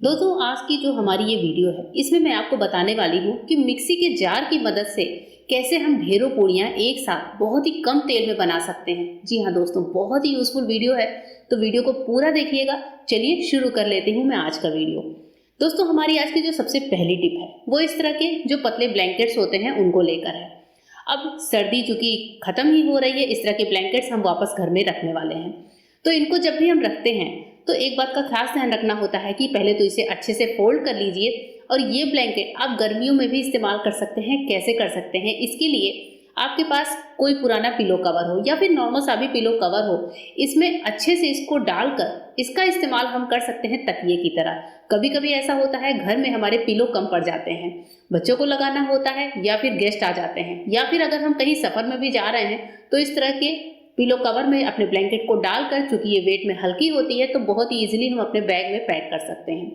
दोस्तों आज की जो हमारी ये वीडियो है इसमें मैं आपको बताने वाली हूँ कि मिक्सी के जार की मदद से कैसे हम ढेरों पूड़ियाँ एक साथ बहुत ही कम तेल में बना सकते हैं। जी हाँ दोस्तों, बहुत ही यूजफुल वीडियो है, तो वीडियो को पूरा देखिएगा। चलिए शुरू कर लेती हूँ मैं आज का वीडियो। दोस्तों हमारी आज की जो सबसे पहली टिप है वो इस तरह के जो पतले ब्लैंकेट्स होते हैं उनको लेकर है। अब सर्दी चूंकि खत्म ही हो रही है, इस तरह के ब्लैंकेट्स हम वापस घर में रखने वाले हैं। तो इनको जब भी हम रखते हैं तो एक बात का खास ध्यान रखना होता है कि पहले तो इसे अच्छे से फोल्ड कर लीजिए। और ये ब्लैंकेट आप गर्मियों में भी इस्तेमाल कर सकते हैं। कैसे कर सकते हैं? इसके लिए आपके पास कोई पुराना पिलो कवर हो या फिर नॉर्मल सा भी पिलो कवर हो, इसमें अच्छे से इसको डालकर इसका इस्तेमाल हम कर सकते हैं तकिए की तरह। कभी कभी ऐसा होता है घर में हमारे पिलो कम पड़ जाते हैं, बच्चों को लगाना होता है या फिर गेस्ट आ जाते हैं, या फिर अगर हम कहीं सफर में भी जा रहे हैं तो इस तरह के पिलो कवर में अपने ब्लैंकेट को डालकर, चूंकि ये वेट में हल्की होती है तो बहुत ही इजीली हम अपने बैग में पैक कर सकते हैं।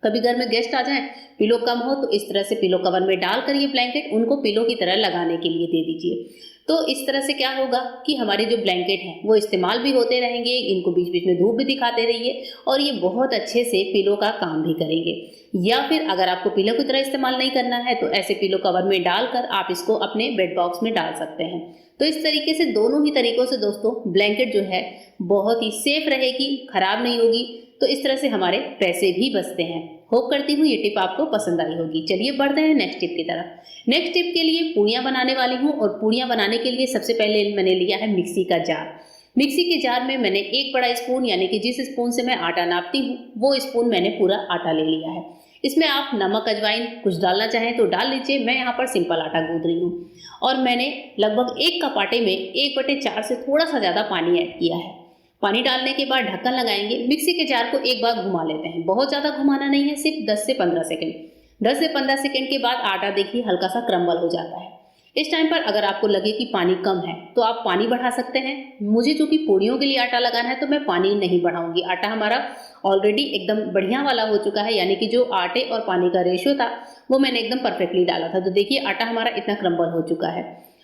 कभी घर में गेस्ट आ जाएं, पिलो कम हो तो इस तरह से पिलो कवर में डालकर ये ब्लैंकेट उनको पिलो की तरह लगाने के लिए दे दीजिए। तो इस तरह से क्या होगा कि हमारे जो ब्लैंकेट हैं वो इस्तेमाल भी होते रहेंगे, इनको बीच बीच में धूप भी दिखाते रहिए और ये बहुत अच्छे से पिलो का काम भी करेंगे। या फिर अगर आपको पिलो की तरह इस्तेमाल नहीं करना है तो ऐसे पिलो कवर में डालकर आप इसको अपने बेड बॉक्स में डाल सकते हैं। तो इस तरीके से दोनों ही तरीकों से दोस्तों ब्लैंकेट जो है बहुत ही सेफ रहेगी, खराब नहीं होगी। तो इस तरह से हमारे पैसे भी बचते हैं। होप करती हूँ ये टिप आपको पसंद आई होगी। चलिए बढ़ते हैं नेक्स्ट टिप की तरफ। नेक्स्ट टिप के लिए पूड़ियाँ बनाने वाली हूँ और पूड़ियाँ बनाने के लिए सबसे पहले मैंने लिया है मिक्सी का जार। मिक्सी के जार में मैंने एक बड़ा स्पून, यानी कि जिस स्पून से मैं आटा नापती हूँ वो स्पून मैंने पूरा आटा ले लिया है। इसमें आप नमक, अजवाइन कुछ डालना चाहें तो डाल लीजिए। मैं यहाँ पर सिंपल आटा गूंद रही हूँ और मैंने लगभग 1 कप आटे में 1/4 से थोड़ा सा ज़्यादा पानी ऐड किया है। पानी डालने के बाद ढक्कन लगाएंगे। मिक्सी के जार को एक बार घुमा लेते हैं, बहुत ज़्यादा घुमाना नहीं है, सिर्फ 10 से 15 सेकेंड। 10 से 15 सेकेंड के बाद आटा देखिए हल्का सा क्रम्बल हो जाता है। इस टाइम पर अगर आपको लगे कि पानी कम है तो आप पानी बढ़ा सकते हैं। मुझे चूंकि पूड़ियों के लिए आटा लगाना है तो मैं पानी नहीं बढ़ाऊंगी। आटा हमारा ऑलरेडी एकदम बढ़िया वाला हो चुका है, यानी कि जो आटे और पानी का रेशियो था वो मैंने एकदम परफेक्टली डाला था। तो देखिए आटा हमारा इतना क्रम्बल हो चुका है।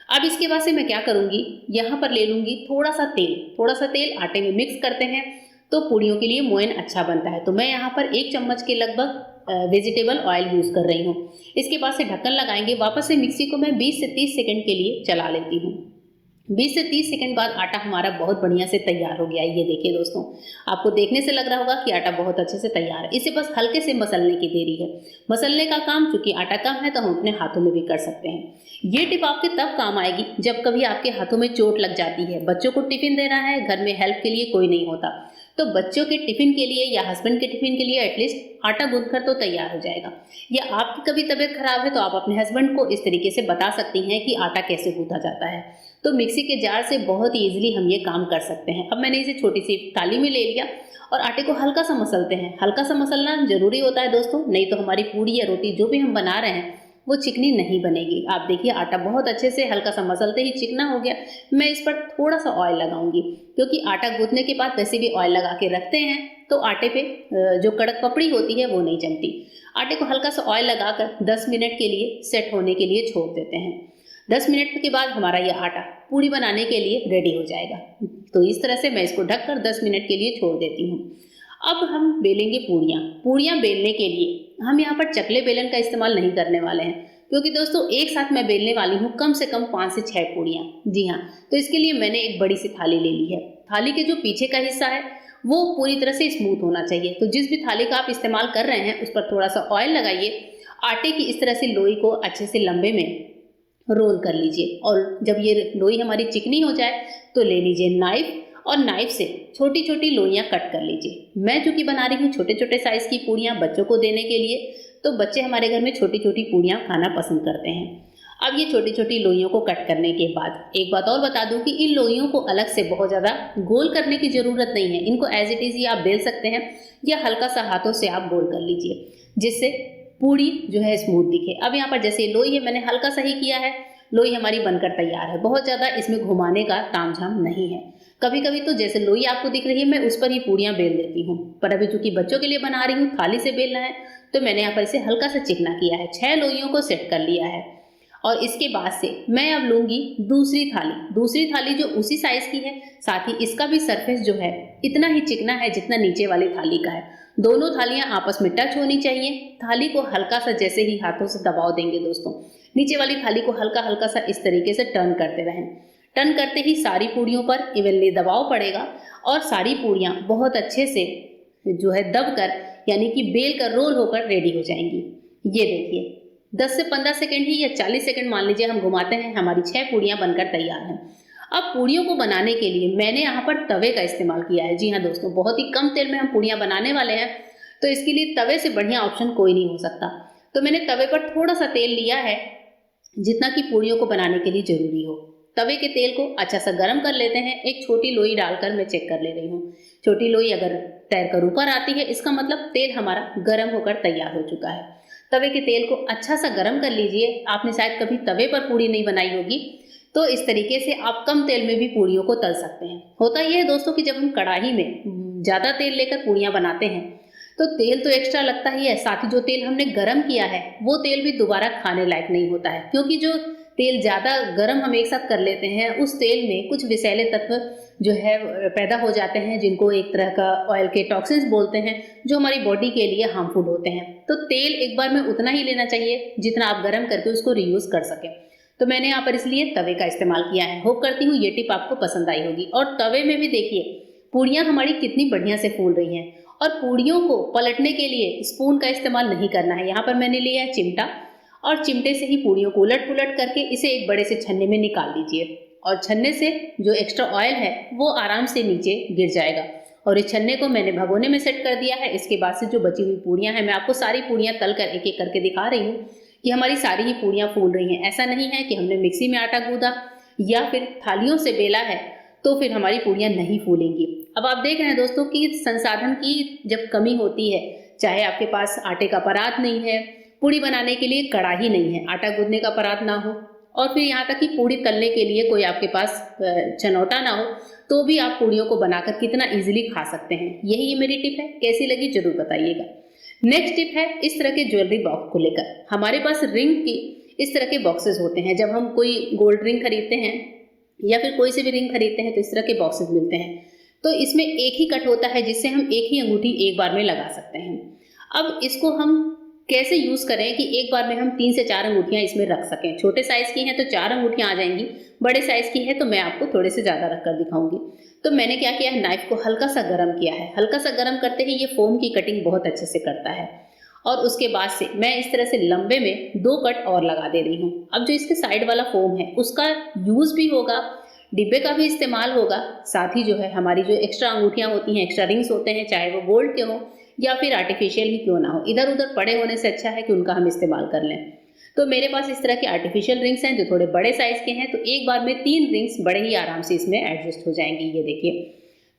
अब इसके बाद से मैं क्या करूंगी, यहाँ पर ले लूंगी थोड़ा सा तेल आटे में मिक्स करते हैं तो पूड़ियों के लिए मोयन अच्छा बनता है। तो मैं यहाँ पर 1 चम्मच के लगभग वेजिटेबल ऑयल यूज कर रही हूँ। इसके बाद से ढक्कन लगाएंगे। वापस से मिक्सी को मैं 20 से 30 सेकंड के लिए चला लेती हूँ। 20 से 30 सेकंड बाद आटा हमारा बहुत बढ़िया से तैयार हो गया है। ये देखिए दोस्तों, आपको देखने से लग रहा होगा कि आटा बहुत अच्छे से तैयार है। इसे बस हल्के से मसलने की देरी है। मसलने का काम चूंकि आटा कम है तो हम अपने हाथों में भी कर सकते हैं। ये टिप आपके तब काम आएगी जब कभी आपके हाथों में चोट लग जाती है, बच्चों को टिफिन देना है, घर में हेल्प के लिए कोई नहीं होता, तो बच्चों के टिफिन के लिए या हस्बैंड के टिफिन के लिए एटलीस्ट आटा गूंथकर तो तैयार हो जाएगा। या आपकी कभी तबीयत खराब है तो आप अपने हस्बैंड को इस तरीके से बता सकती हैं कि आटा कैसे गूंथा जाता है। तो मिक्सी के जार से बहुत ही ईजिली हम ये काम कर सकते हैं। अब मैंने इसे छोटी सी थाली में ले लिया और आटे को हल्का सा मसलते हैं। हल्का सा मसलना जरूरी होता है दोस्तों, नहीं तो हमारी पूड़ी या रोटी जो भी हम बना रहे हैं वो चिकनी नहीं बनेगी। आप देखिए आटा बहुत अच्छे से हल्का सा मसलते ही चिकना हो गया। मैं इस पर थोड़ा सा ऑयल लगाऊंगी, क्योंकि आटा गूंथने के बाद वैसे भी ऑयल लगा के रखते हैं तो आटे पे जो कड़क पपड़ी होती है वो नहीं जमती। आटे को हल्का सा ऑयल लगाकर 10 मिनट के लिए सेट होने के लिए छोड़ देते हैं। 10 मिनट के बाद हमारा यह आटा पूड़ी बनाने के लिए रेडी हो जाएगा। तो इस तरह से मैं इसको ढककर 10 मिनट के लिए छोड़ देती हूँ। अब हम बेलेंगे पूड़ियाँ बेलने के लिए हम यहाँ पर चकले बेलन का इस्तेमाल नहीं करने वाले हैं, क्योंकि दोस्तों एक साथ मैं बेलने वाली हूँ कम से कम 5 से 6 पूड़ियाँ। जी हाँ, तो इसके लिए मैंने एक बड़ी सी थाली ले ली है। थाली के जो पीछे का हिस्सा है वो पूरी तरह से स्मूथ होना चाहिए। तो जिस भी थाली का आप इस्तेमाल कर रहे हैं उस पर थोड़ा सा ऑयल लगाइए। आटे की इस तरह से लोई को अच्छे से लंबे में रोल कर लीजिए और जब ये लोई हमारी चिकनी हो जाए तो ले लीजिए नाइफ और नाइफ से छोटी छोटी लोइयाँ कट कर लीजिए। मैं चूंकि बना रही हूँ छोटे छोटे साइज की पूड़ियाँ बच्चों को देने के लिए, तो बच्चे हमारे घर में छोटी छोटी पूड़ियाँ खाना पसंद करते हैं। अब ये छोटी छोटी लोइयों को कट करने के बाद एक बात और बता दूं कि इन लोइयों को अलग से बहुत ज़्यादा गोल करने की ज़रूरत नहीं है। इनको एज इट इज़ ही आप बेल सकते हैं या हल्का सा हाथों से आप गोल कर लीजिए, जिससे पूड़ी जो है स्मूथ दिखे। अब यहाँ पर जैसे लोई है मैंने हल्का सा ही किया है, लोई हमारी बनकर तैयार है। बहुत ज़्यादा इसमें घुमाने का तामझाम नहीं है। कभी कभी तो जैसे लोई आपको दिख रही है मैं उस पर ही पूड़ियाँ बेल देती हूँ, पर अभी चूंकि बच्चों के लिए बना रही हूँ, थाली से बेलना है, तो मैंने यहाँ पर इसे हल्का सा चिकना किया है। 6 लोइयों को सेट कर लिया है और इसके बाद से मैं अब लूंगी दूसरी थाली जो उसी साइज की है। साथ ही इसका भी सरफेस जो है इतना ही चिकना है जितना नीचे वाली थाली का है। दोनों थालियां आपस में टच होनी चाहिए। थाली को हल्का सा जैसे ही हाथों से दबाव देंगे दोस्तों, नीचे वाली थाली को हल्का हल्का सा इस तरीके से टर्न करते रहें। टर्न करते ही सारी पूड़ियों पर इवनली दबाव पड़ेगा और सारी पूड़ियाँ बहुत अच्छे से जो है दब कर यानी कि बेल कर रोल होकर रेडी हो जाएंगी। ये देखिए 10 से 15 सेकंड ही या 40 सेकंड मान लीजिए हम घुमाते हैं, हमारी 6 पूड़ियाँ बनकर तैयार हैं। अब पूड़ियों को बनाने के लिए मैंने यहाँ पर तवे का इस्तेमाल किया है। जी हाँ दोस्तों, बहुत ही कम तेल में हम पूड़ियाँ बनाने वाले हैं, तो इसके लिए तवे से बढ़िया ऑप्शन कोई नहीं हो सकता। तो मैंने तवे पर थोड़ा सा तेल लिया है, जितना कि पूड़ियों को बनाने के लिए जरूरी हो। तवे के तेल को अच्छा सा गर्म कर लेते हैं। एक छोटी लोई डालकर मैं चेक कर ले रही हूँ। छोटी लोई अगर तैरकर ऊपर आती है, इसका मतलब तेल हमारा गर्म होकर तैयार हो चुका है। तवे के तेल को अच्छा सा गर्म कर लीजिए। आपने शायद कभी तवे पर पूड़ी नहीं बनाई होगी, तो इस तरीके से आप कम तेल में भी पूड़ियों को तल सकते हैं। होता यह है दोस्तों कि जब हम कढ़ाई में ज़्यादा तेल लेकर पूड़ियाँ बनाते हैं तो तेल तो एक्स्ट्रा लगता ही है, साथ ही जो तेल हमने गरम किया है वो तेल भी दोबारा खाने लायक नहीं होता है, क्योंकि जो तेल ज़्यादा गरम हम एक साथ कर लेते हैं उस तेल में कुछ विषैले तत्व जो है पैदा हो जाते हैं, जिनको एक तरह का ऑयल के टॉक्सिन्स बोलते हैं, जो हमारी बॉडी के लिए हार्मफुल होते हैं। तो तेल एक बार में उतना ही लेना चाहिए जितना आप गर्म करके उसको रीयूज कर सकें। तो मैंने यहाँ पर इसलिए तवे का इस्तेमाल किया है। होप करती हूँ ये टिप आपको पसंद आई होगी। और तवे में भी देखिए पूड़ियाँ हमारी कितनी बढ़िया से फूल रही हैं। और पूड़ियों को पलटने के लिए स्पून का इस्तेमाल नहीं करना है। यहाँ पर मैंने लिया है चिमटा, और चिमटे से ही पूड़ियों को उलट पुलट करके इसे एक बड़े से छन्ने में निकाल लीजिए, और छन्ने से जो एक्स्ट्रा ऑयल है वो आराम से नीचे गिर जाएगा। और इस छन्ने को मैंने भगोने में सेट कर दिया है। इसके बाद से जो बची हुई पूड़ियाँ हैं, मैं आपको सारी पूड़ियाँ तल कर एक एक करके दिखा रही हूँ कि हमारी सारी ही पूड़ियाँ फूल रही हैं। ऐसा नहीं है कि हमने मिक्सी में आटा गूंदा या फिर थालियों से बेला है तो फिर हमारी पूड़ियाँ नहीं फूलेंगी। अब आप देख रहे हैं दोस्तों कि संसाधन की जब कमी होती है, चाहे आपके पास आटे का परात नहीं है, पूड़ी बनाने के लिए कढ़ाई नहीं है, आटा गूंदने का परात ना हो, और फिर यहाँ तक कि पूड़ी तलने के लिए कोई आपके पास छनौटा ना हो, तो भी आप पूड़ियों को बनाकर कितना इजीली खा सकते हैं। यही मेरी टिप है। कैसी लगी जरूर बताइएगा। नेक्स्ट टिप है इस तरह के ज्वेलरी बॉक्स को लेकर। हमारे पास रिंग की इस तरह के बॉक्सेस होते हैं। जब हम कोई गोल्ड रिंग खरीदते हैं या फिर कोई से भी रिंग खरीदते हैं तो इस तरह के बॉक्सेस मिलते हैं। तो इसमें एक ही कट होता है जिससे हम एक ही अंगूठी एक बार में लगा सकते हैं। अब इसको हम कैसे यूज़ करें कि एक बार में हम 3 से 4 अंगूठियाँ इसमें रख सकें। छोटे साइज़ की हैं तो 4 अंगूठियाँ आ जाएंगी, बड़े साइज़ की है तो मैं आपको थोड़े से ज़्यादा रख कर दिखाऊंगी। तो मैंने क्या किया है, नाइफ को हल्का सा गर्म किया है। हल्का सा गर्म करते ही ये फोम की कटिंग बहुत अच्छे से करता है। और उसके बाद से मैं इस तरह से लंबे में 2 कट और लगा दे रही हूँ। अब जो इसके साइड वाला फोम है उसका यूज़ भी होगा, डिब्बे का भी इस्तेमाल होगा, साथ ही जो है हमारी जो एक्स्ट्रा अंगूठियाँ होती हैं, एक्स्ट्रा रिंग्स होते हैं, चाहे वो गोल्ड के हों या फिर आर्टिफिशियल ही क्यों ना हो, इधर उधर पड़े होने से अच्छा है कि उनका हम इस्तेमाल कर लें। तो मेरे पास इस तरह के आर्टिफिशियल रिंग्स हैं जो थोड़े बड़े साइज़ के हैं, तो एक बार में 3 रिंग्स बड़े ही आराम से इसमें एडजस्ट हो जाएंगी। ये देखिए,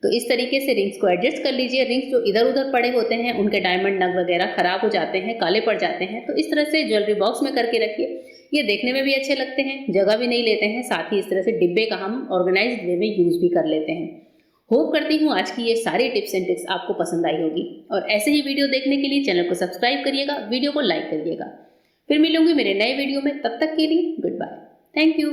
तो इस तरीके से रिंग्स को एडजस्ट कर लीजिए। रिंग्स जो इधर उधर पड़े होते हैं उनके डायमंड नग वगैरह खराब हो जाते हैं, काले पड़ जाते हैं, तो इस तरह से ज्वेलरी बॉक्स में करके रखिए। ये देखने में भी अच्छे लगते हैं, जगह भी नहीं लेते हैं, साथ ही इस तरह से डिब्बे का हम ऑर्गेनाइज्ड वे में यूज़ भी कर लेते हैं। होप करती हूँ आज की ये सारी टिप्स एंड ट्रिक्स आपको पसंद आई होगी। और ऐसे ही वीडियो देखने के लिए चैनल को सब्सक्राइब करिएगा, वीडियो को लाइक करिएगा। फिर मिलूंगी मेरे नए वीडियो में, तब तक के लिए गुड बाय। Thank you.